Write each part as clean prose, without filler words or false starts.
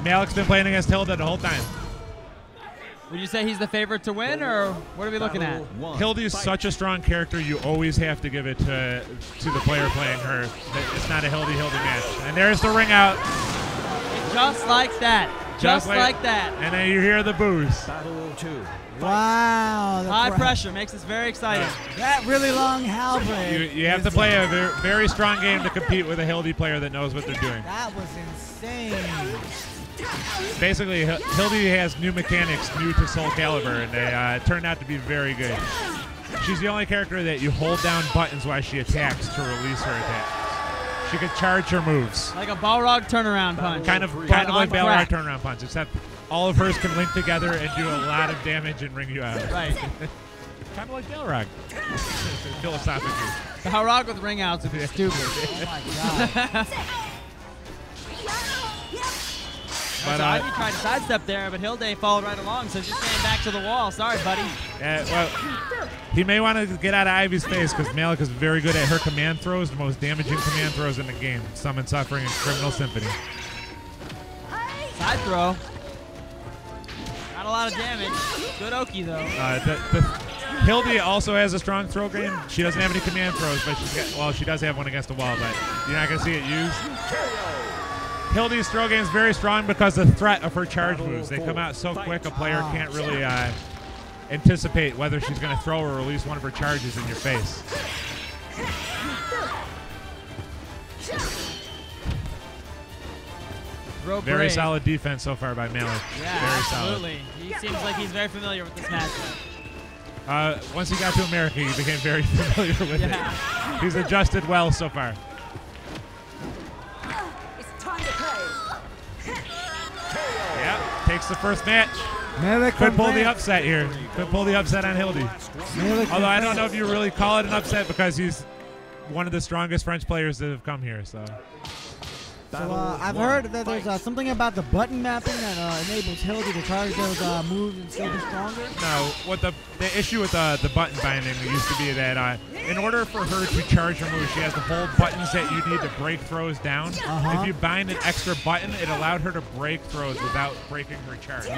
Malek's been playing against Hilda the whole time. Would you say he's the favorite to win, or what are we looking at? Hilda is such a strong character, you always have to give it to the player playing her. It's not a Hilda match. And there's the ring out. Just like that. Just like that. And then you hear the boos. Wow. High pressure makes us very excited. That really long halberd. You have to play a very strong game to compete with a Hilda player that knows what they're doing. That was insane. Basically, Hilda has new mechanics new to Soul Calibur, and they turned out to be very good. She's the only character that you hold down buttons while she attacks to release her attacks. She can charge her moves. Like a Balrog turnaround punch. Kind of like Balrog turnaround punch, except all of hers can link together and do a lot of damage and ring you out. Right. Kind of like Balrog. Philosophically. Balrog with ring outs would be stupid. Oh my god. But Ivy tried to sidestep there, but Hilde followed right along, so just staying back to the wall. Sorry, buddy. Well, he may want to get out of Ivy's face because Malek is very good at her command throws, the most damaging command throws in the game. Summon, Suffering, and Criminal Symphony. Side throw. Not a lot of damage. Good Oki, though. Hilde also has a strong throw game. She doesn't have any command throws, but she does have one against the wall, but you're not going to see it used. Hilde's throw game is very strong because of the threat of her charge moves. They come out so quick, a player can't really anticipate whether she's going to throw or release one of her charges in your face. Very solid defense so far by Malek. Yeah, very absolutely. Solid. He seems like he's very familiar with this matchup. Once he got to America, he became very familiar with it. He's adjusted well so far. Yep, takes the first match. Malek could pull the upset here. Could pull the upset on Hilde. Although I don't know if you really call it an upset because he's one of the strongest French players that have come here. So I've heard that there's something about the button mapping that enables Hilde to charge those moves and still be stronger. No, what the issue with the button binding used to be that in order for her to charge her move, she has to hold buttons that you need to break throws down. If you bind an extra button, it allowed her to break throws without breaking her charge.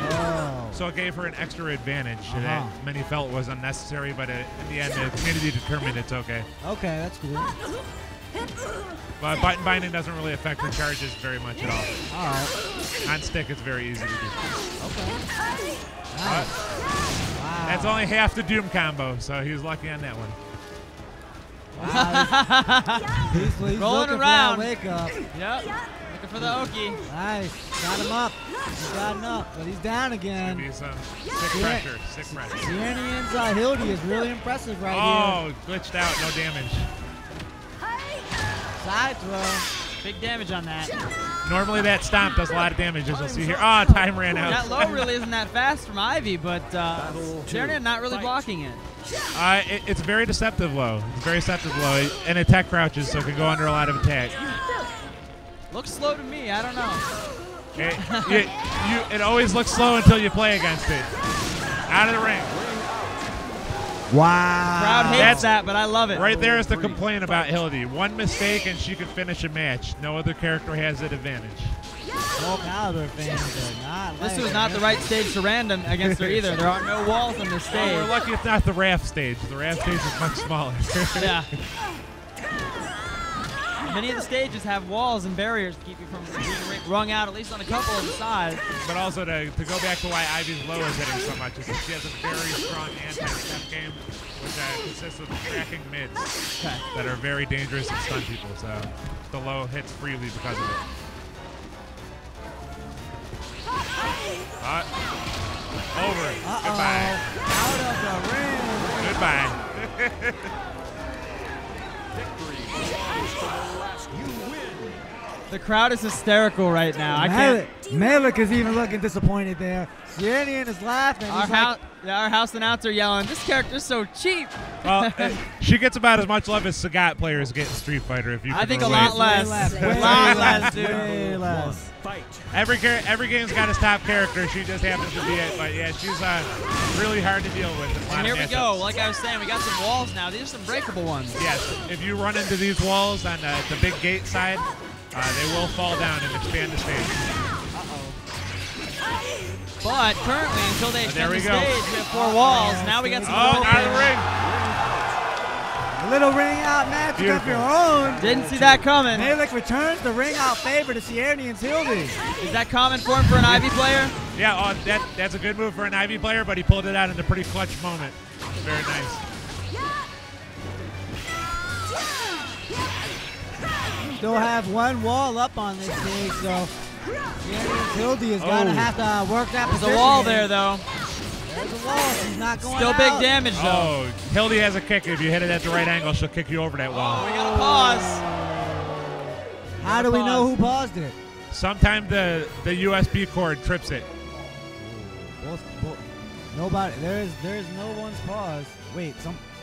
So it gave her an extra advantage that many felt was unnecessary, but in the end, the community determined it's okay. Okay, that's cool. But button binding doesn't really affect her charges very much at all. All right. On stick, it's very easy to do. Okay. Nice. Wow. That's only half the Doom combo, so he was lucky on that one. Wow. He's rolling around. Wake up. Yep. Looking for the Oki. Nice. Got him up. He's got him up, but he's down again. Be some sick pressure. Sick pressure. Ceirnian's Hilde is really impressive right here. Oh, glitched out. No damage. Side throw. Big damage on that. Normally that stomp does a lot of damage, as you'll see here. Oh, time ran out. That low really isn't that fast from Ivy, but Ceirnian not really blocking it. It's very deceptive low. It's very deceptive low. And it tech crouches, so it can go under a lot of attack. Looks slow to me. I don't know. It always looks slow until you play against it. Out of the ring. Wow. Crowd hates that, but I love it. Right there is the complaint about Hilde. One mistake and she could finish a match. No other character has that advantage. Soul Calibur fans are not This was not the right stage to random against her either. There are no walls on this stage. Well, we're lucky it's not the raft stage. The raft stage is much smaller. Yeah. Many of the stages have walls and barriers to keep you from being wrung out, at least on a couple of the sides. But also to go back to why Ivy's low is hitting so much is that she has a very strong anti-step game, which consists of tracking mids that are very dangerous and stun people. So the low hits freely because of it. Over. Goodbye. Out of the ring. Goodbye. The crowd is hysterical right now. I can't. Malek is even looking disappointed there. Ceirnian is laughing. Our house announcer yelling, "This character's so cheap." Well, she gets about as much love as Sagat players get in Street Fighter. If you I think a relate. lot less. A lot less, dude. Way less. Every game's got his top character. She just happens to be it. But yeah, she's really hard to deal with. And here we go. Like I was saying, we got some walls now. These are some breakable ones. Yes. If you run into these walls on the big gate side, they will fall down and expand the stage. But currently, until they there extend we the go. stage, we have 4 walls. Now we got some Oh, open. out of the ring. A little ring out match Beautiful. of your own. Didn't see that coming. Malek returns the ring out favor to Ceirnian's Hildy. Is that common form for an Ivy player? Yeah, that's a good move for an Ivy player, but he pulled it out in a pretty clutch moment. Very nice. Still have one wall up on this stage, so Ceirnian's Hildy is going to have to work that There's position. a wall there, though. There's a wall. She's not going Still out. big damage, though. Oh, Hildy has a kick. If you hit it at the right angle, she'll kick you over that wall. We got to pause. How do we know who paused it? Sometimes the USB cord trips it. Nobody. There is no one's pause. Wait,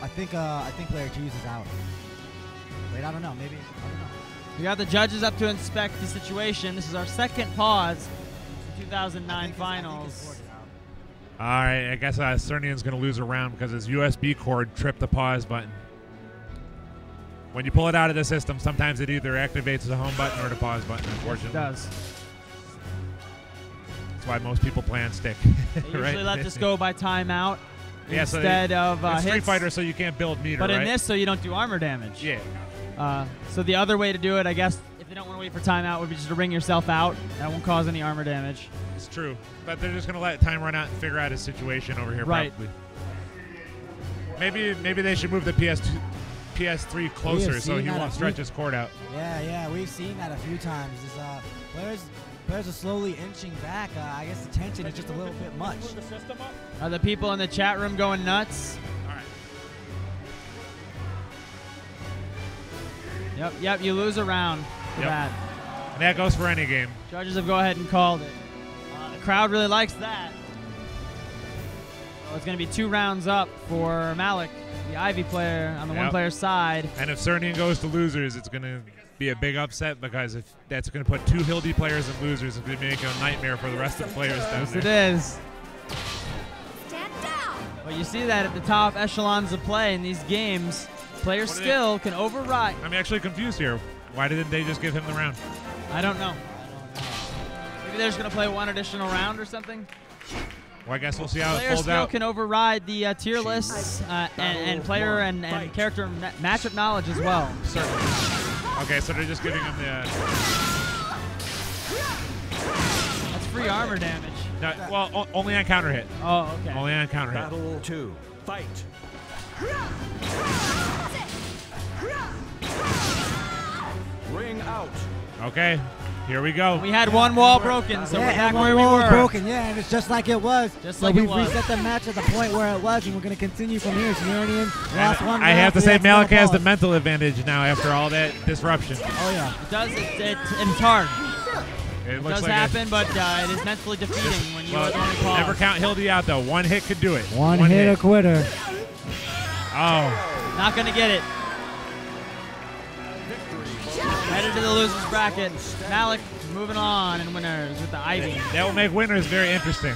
I think player 2 is out. Wait, I don't know. Maybe I don't know. We got the judges up to inspect the situation. This is our second pause in 2009 finals. All right, I guess Ceirnian's going to lose a round because his USB cord tripped the pause button. When you pull it out of the system, sometimes it either activates the home button or the pause button, unfortunately. It does. That's why most people play on stick. They usually right? let this go by timeout instead of it's Street hits. Fighter, so you can't build meter, But in right? this, so you don't do armor damage. Yeah. So the other way to do it, I guess, if they don't want to wait for timeout, would be just to ring yourself out. That won't cause any armor damage. It's true. But they're just going to let time run out and figure out his situation over here, Right. probably. Maybe they should move the PS3 closer so he won't stretch his cord out. Yeah, we've seen that a few times. Players are slowly inching back. I guess the tension is just a little bit much. Are the people in the chat room going nuts? All right. Yep, you lose a round for that. And that goes for any game. Judges have go ahead and called it. The crowd really likes that. So it's going to be 2 rounds up for Malek, the Ivy player, on the one-player side. And if Ceirnian goes to losers, it's going to be a big upset because if that's going to put 2 Hildy players in losers, it's going to make it a nightmare for the rest of the players down Yes, there. it is. But you see that at the top echelons of play in these games, player skill can override. I'm actually confused here. Why didn't they just give him the round? I don't know. Maybe they're just going to play 1 additional round or something. Well, I guess we'll see how it Player folds skill out. can override the tier lists and player and character matchup knowledge as well. Certainly. Okay, so they're just giving him the... That's free armor damage. No, well, only on counter hit. Oh, okay. Only on counter hit. Battle 2. Fight. Ring out. Okay, here we go. We had 1 wall broken, so we're back and where one we wall is were. broken. Yeah, and it's just like it was. Just so like it we've was. reset the match at the point where it was, and we're going to continue from here. Ceirnian lost one I round have to for say, the Malek has the pause. mental advantage now after all that disruption. Oh, yeah. It does. It's hard. It It looks does like happen, but it is mentally defeating when you are the only pause. Never count Hildy out, though. 1 hit could do it. One hit a quitter. Oh. Not going to get it. Headed to the losers bracket. Malek moving on in winners with the Ivy. That will make winners very interesting.